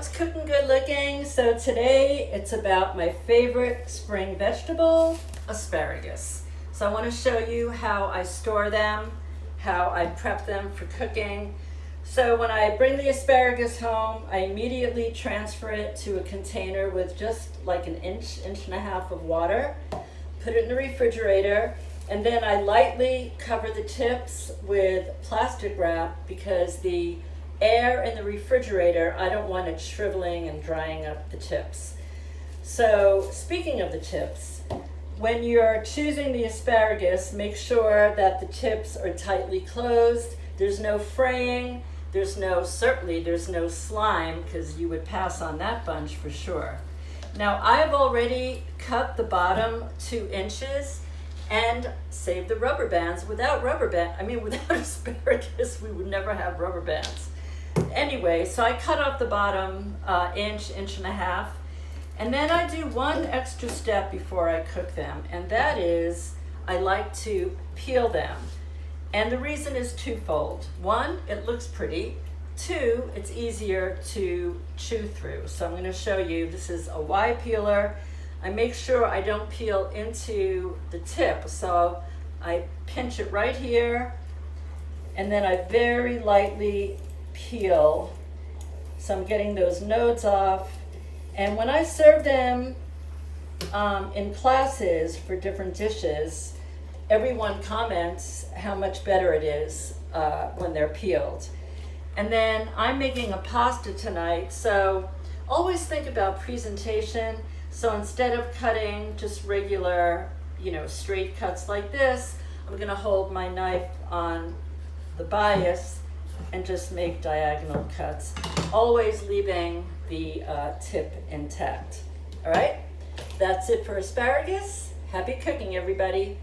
It's Cooking Good Looking. So today it's about my favorite spring vegetable, asparagus. So I want to show you how I store them, how I prep them for cooking. So when I bring the asparagus home, I immediately transfer it to a container with just like an inch and a half of water, put it in the refrigerator, and then I lightly cover the tips with plastic wrap because the air in the refrigerator, I don't want it shriveling and drying up the tips. So speaking of the tips, when you're choosing the asparagus, make sure that the tips are tightly closed. There's no fraying, certainly there's no slime, because you would pass on that bunch for sure. Now I've already cut the bottom 2 inches and saved the rubber bands. Without asparagus, we would never have rubber bands. Anyway, so I cut off the bottom inch and a half, and then I do one extra step before I cook them, and that is I like to peel them. And the reason is twofold. 1, it looks pretty. 2, it's easier to chew through. So I'm going to show you, this is a Y peeler. I make sure I don't peel into the tip, so I pinch it right here, and then I very lightly peel, so I'm getting those nodes off. And when I serve them in classes for different dishes, everyone comments how much better it is when they're peeled. And then I'm making a pasta tonight, so always think about presentation. So instead of cutting just regular, straight cuts like this, I'm going to hold my knife on the bias and just make diagonal cuts, always leaving the tip intact. All right, that's it for asparagus. Happy cooking, everybody.